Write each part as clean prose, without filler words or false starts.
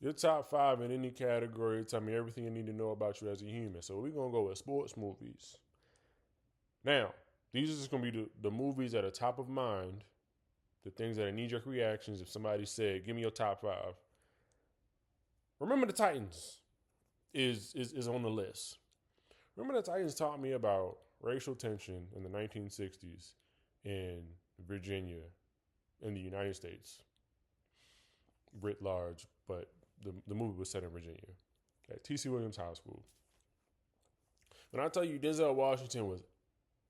Your top five in any category. Tell me everything you need to know about you as a human. So we're gonna go with sports movies. Now, these are just gonna be the movies that are top of mind, the things that are knee-jerk reactions. If somebody said, "Give me your top five," Remember the Titans is on the list. Remember the Titans taught me about racial tension in the 1960s in Virginia, in the United States, writ large, but the movie was set in Virginia at T.C. Williams High School. When I tell you Denzel Washington was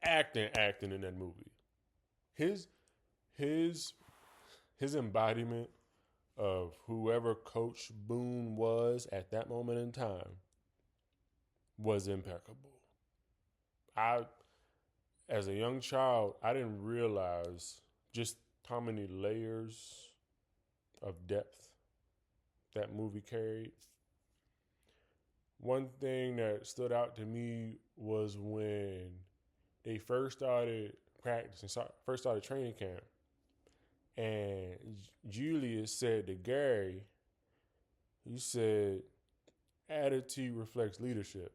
acting in that movie, his his his embodiment of whoever Coach Boone was at that moment in time was impeccable. I, as a young child, I didn't realize just how many layers of depth that movie carried. One thing that stood out to me was when they first started practicing, first started training camp, and Julius said to Gary, he said, "Attitude reflects leadership,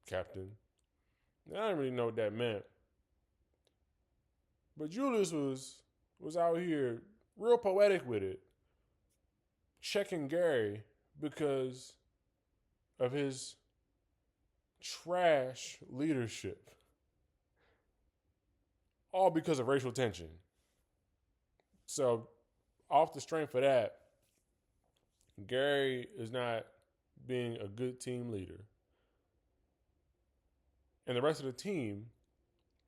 Captain." And I didn't really know what that meant. But Julius was out here real poetic with it, checking Gary because of his trash leadership. All because of racial tension. So, off the strength of that, Gary is not being a good team leader. And the rest of the team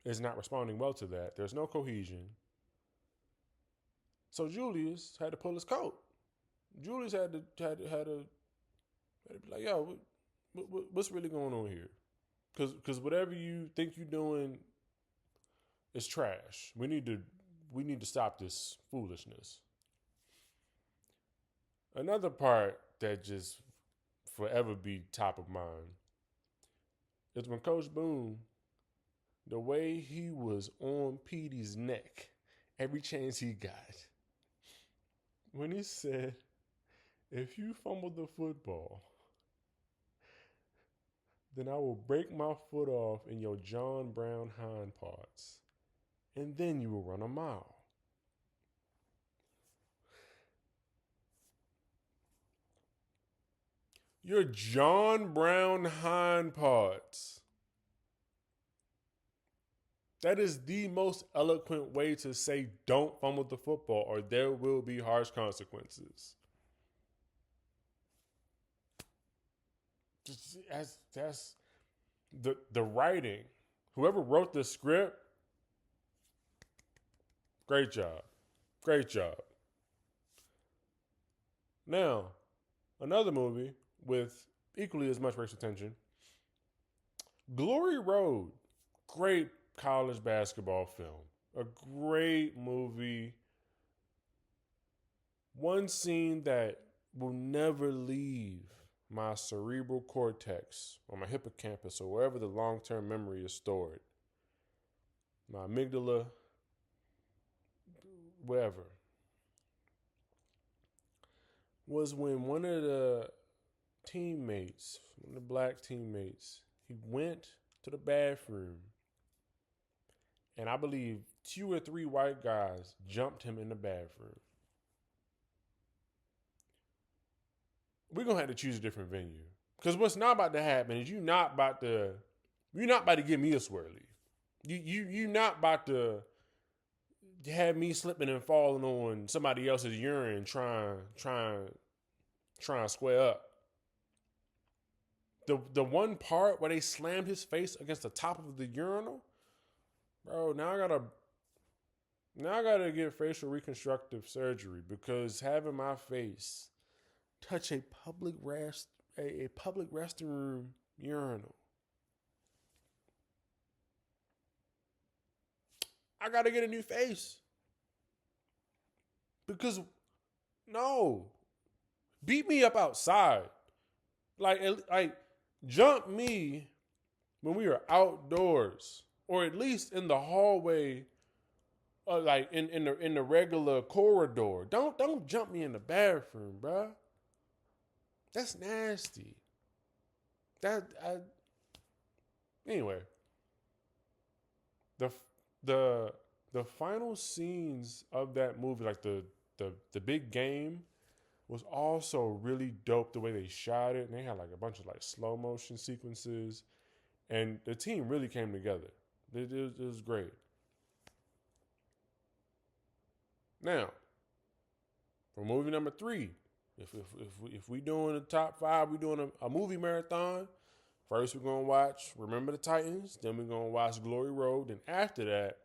is not responding well to that. There's no cohesion. So Julius had to pull his coat. Julius had to be like, "Yo, what's really going on here? Because whatever you think you're doing is trash. We need to stop this foolishness." Another part that just forever be top of mind is when Coach Boone, the way he was on Petey's neck every chance he got, when he said, "If you fumble the football, then I will break my foot off in your John Brown hind parts, and then you will run a mile." Your John Brown hind parts. That is the most eloquent way to say don't fumble the football or there will be harsh consequences. That's the writing. Whoever wrote the script, great job. Great job. Now, another movie with equally as much racial tension, Glory Road. Great college basketball film. A great movie. One scene that will never leave my cerebral cortex or my hippocampus or wherever the long-term memory is stored. My amygdala, wherever. Was when one of the teammates, one of the black teammates, he went to the bathroom and I believe 2 or 3 white guys jumped him in the bathroom. We're gonna have to choose a different venue. Because what's not about to happen is you're not about to give me a swirly. You're not about to have me slipping and falling on somebody else's urine trying to square up. The one part where they slammed his face against the top of the urinal, bro, now I gotta get facial reconstructive surgery because having my face touch a public restroom urinal, I gotta get a new face. Because no, beat me up outside, like jump me when we are outdoors, or at least in the hallway, like in the regular corridor. Don't jump me in the bathroom, bruh. That's nasty. That I, anyway. The the the final scenes of that movie, like the big game, was also really dope. The way they shot it, and they had like a bunch of like slow motion sequences, and the team really came together. It was great. Now, for movie number three, if we doing the top five, we doing a movie marathon. First, we're gonna watch Remember the Titans. Then we're gonna watch Glory Road. And after that,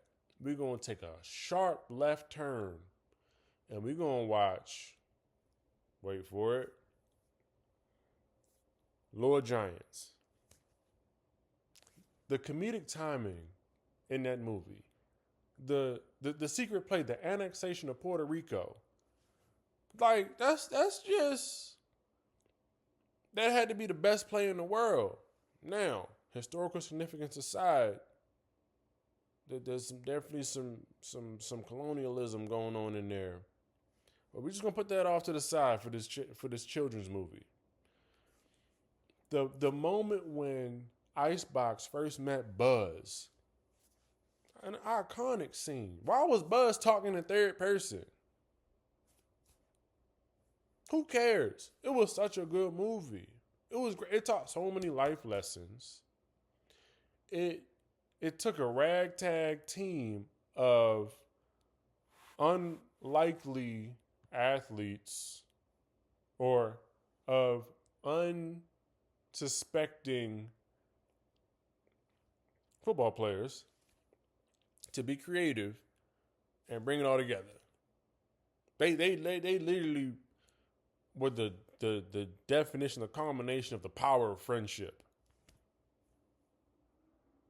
we're gonna take a sharp left turn, and we're gonna watch. Wait for it. Lord Giants. The comedic timing in that movie, the secret play, the annexation of Puerto Rico. Like that's just that had to be the best play in the world. Now, historical significance aside, there's definitely some colonialism going on in there, but we're just gonna put that off to the side for this children's movie. The moment when Icebox first met Buzz, an iconic scene. Why was Buzz talking in third person? Who cares? It was such a good movie. It was great. It taught so many life lessons. It took a ragtag team of unlikely athletes or of unsuspecting football players to be creative and bring it all together. They literally were the definition, the culmination of the power of friendship.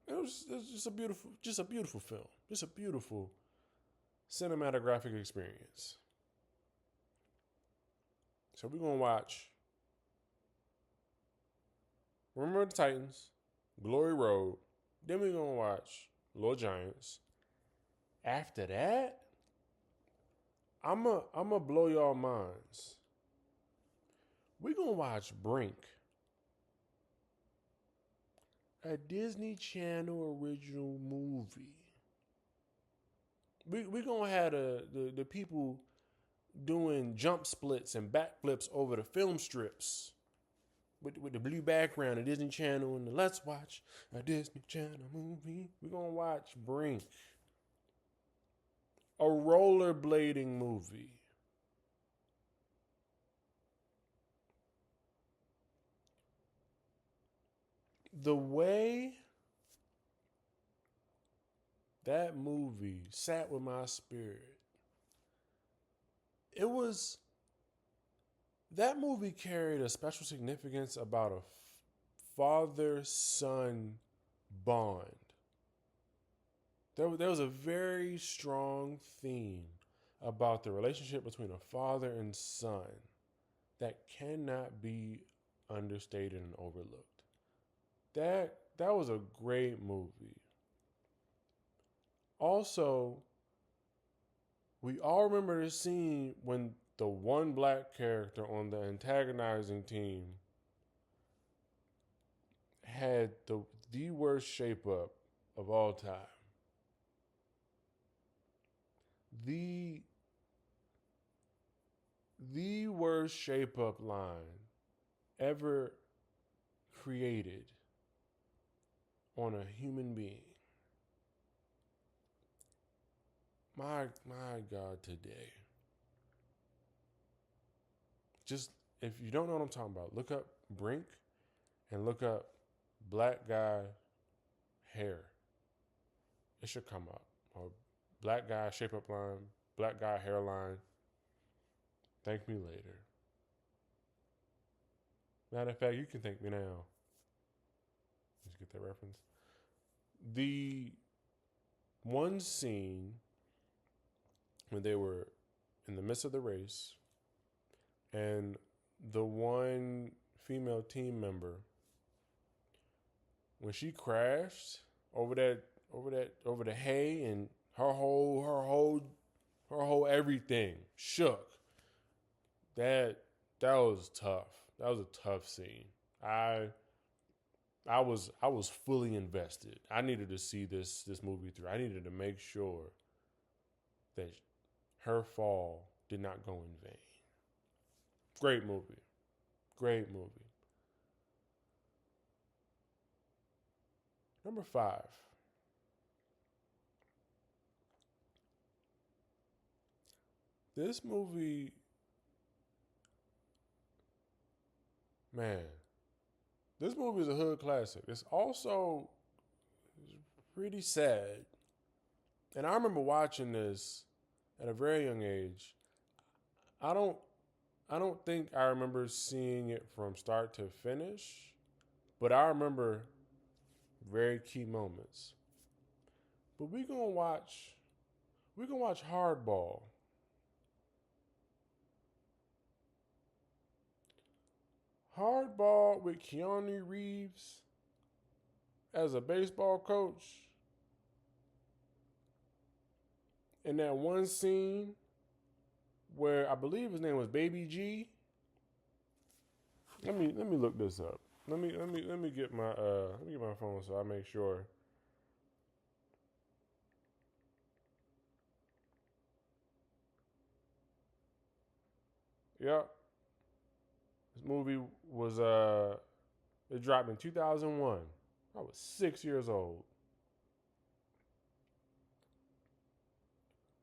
It was just a beautiful film. Just a beautiful cinematographic experience. So we're gonna watch Remember the Titans, Glory Road, then we're gonna watch Lord Giants. After that, I'ma blow y'all minds. We're gonna watch Brink, a Disney Channel original movie. We gonna have the people doing jump splits and backflips over the film strips with the blue background, the Disney Channel, and the Let's Watch a Disney Channel movie. We're gonna watch Brink, a rollerblading movie. The way that movie sat with my spirit, that movie carried a special significance about a father-son bond. There was a very strong theme about the relationship between a father and son that cannot be understated and overlooked. That was a great movie. Also, we all remember the scene when the one black character on the antagonizing team had the worst shape up of all time. The worst shape up line ever created on a human being. My God, today. Just, if you don't know what I'm talking about, look up Brink and look up black guy hair. It should come up. Or black guy shape up line, black guy hairline. Thank me later. Matter of fact, you can thank me now. Did you get that reference? The one scene when they were in the midst of the race and the one female team member, when she crashed over the hay, and her whole everything shook. That was tough. a tough scene. I was fully invested. I needed to see this movie through. I needed to make sure that her fall did not go in vain. Great movie. Great movie. Number 5. This movie, man, this movie is a hood classic. It's also pretty sad. And I remember watching this at a very young age. I don't I don't think I remember seeing it from start to finish, but I remember very key moments. But we gonna watch Hardball. Hardball with Keanu Reeves as a baseball coach. In that one scene where I believe his name was Baby G. Let me look this up. Let me get my phone so I make sure. Yep. This movie was it dropped in 2001. I was 6 years old.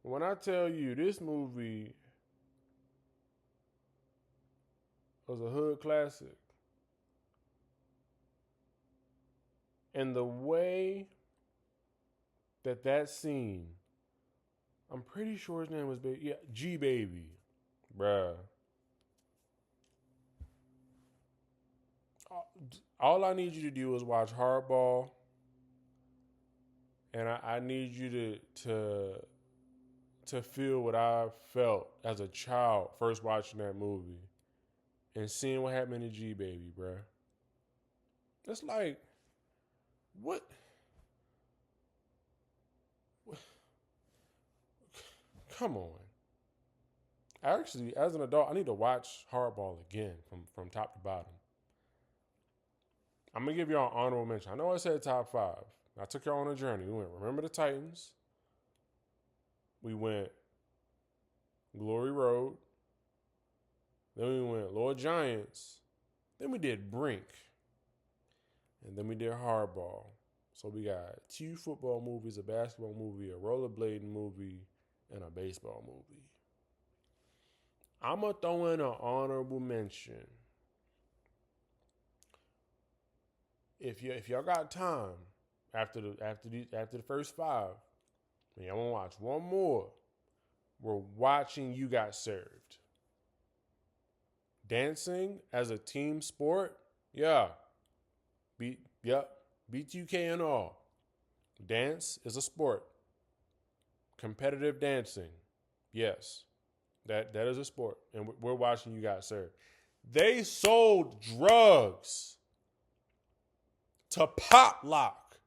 When I tell you this movie was a hood classic, and the way that scene, I'm pretty sure his name was G Baby, bruh. All I need you to do is watch Hardball, and I need you to feel what I felt as a child first watching that movie and seeing what happened to G Baby, bruh. It's like, what? Come on. Actually, as an adult, I need to watch Hardball again from top to bottom. I'm gonna give y'all an honorable mention. I know I said top 5. I took y'all on a journey. We went Remember the Titans. We went Glory Road. Then we went Lord Giants. Then we did Brink. And then we did Hardball. So we got 2 football movies, a basketball movie, a rollerblading movie, and a baseball movie. I'm going to throw in an honorable mention. If y'all got time after the first 5, and y'all want to watch one more, we're watching You Got Served. Dancing as a team sport, yeah. BTK and all. Dance is a sport. Competitive dancing, yes. That is a sport. And we're watching You Got Served. They sold drugs to Pop Lock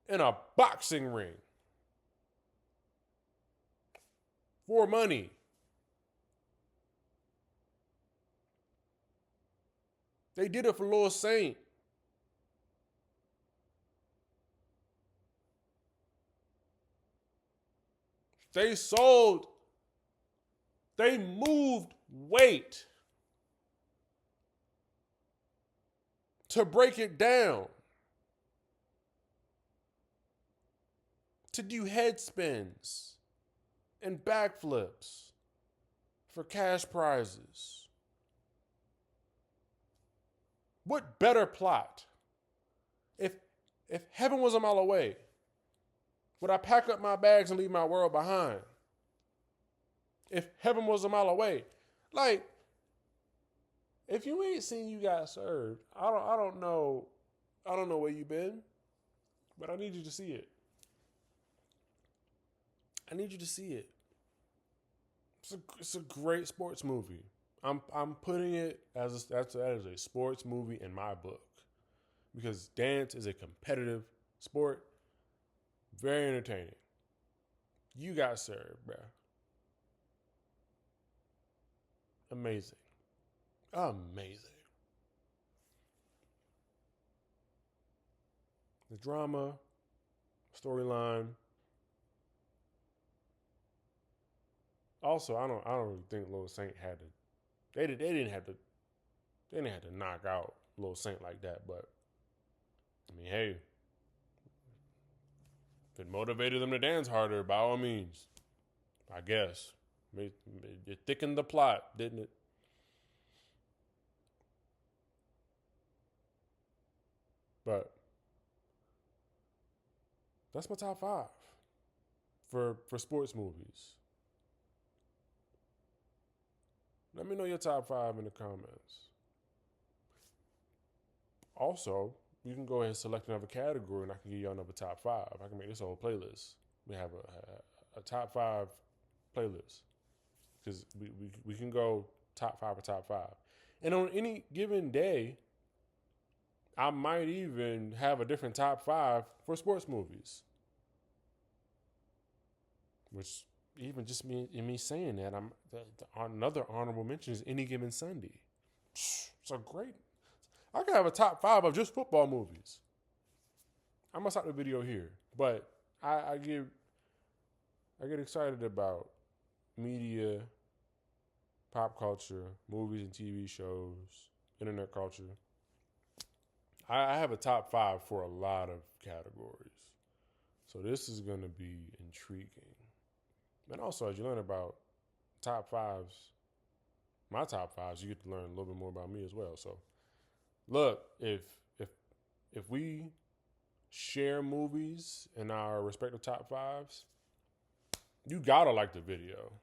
in a boxing ring for money. They did it for Lil Saint. They moved weight to break it down, to do head spins and backflips for cash prizes. What better plot? If heaven was a mile away, would I pack up my bags and leave my world behind? If heaven was a mile away, like, if you ain't seen You Got Served, I don't know where you been, but I need you to see it. I need you to see it. It's a great sports movie. I'm putting it as that is a sports movie in my book, because dance is a competitive sport, very entertaining. You Got Served, bro. Amazing. Amazing. The drama, storyline. Also, I don't really think Lil Saint had to. They didn't have to. They didn't have to knock out Lil Saint like that. But I mean, hey, if it motivated them to dance harder, by all means, I guess. It thickened the plot, didn't it? But that's my top five for sports movies. Let me know your top five in the comments. Also, you can go ahead and select another category and I can give you another top five. I can make this whole playlist. We have a top five playlist because we can go top five or top five. And on any given day, I might even have a different top five for sports movies. Which even just me saying that, another honorable mention is Any Given Sunday. It's a great. I could have a top five of just football movies. I'm gonna stop the video here, but I get excited about media, pop culture, movies and TV shows, internet culture. I have a top five for a lot of categories, so this is gonna be intriguing. And also, as you learn about top fives, my top fives, you get to learn a little bit more about me as well. So, look, if we share movies in our respective top fives, you gotta like the video.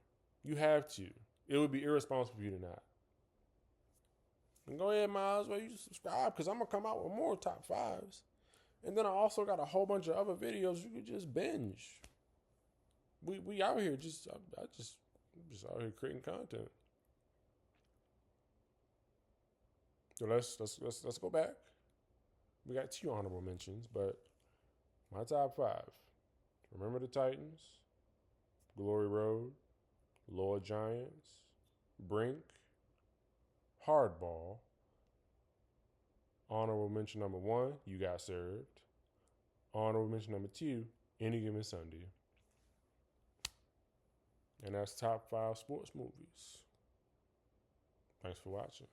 You have to. It would be irresponsible for you to not. And go ahead, Miles. Well, you subscribe because I'm gonna come out with more top fives. And then I also got a whole bunch of other videos you could just binge. We out here just out here creating content. So let's go back. We got 2 honorable mentions, but my top 5: Remember the Titans, Glory Road, Loyal Giants, Brink, Hardball. Honorable mention number 1: You Got Served. Honorable mention number 2: Any Given Sunday. And that's top 5 sports movies. Thanks for watching.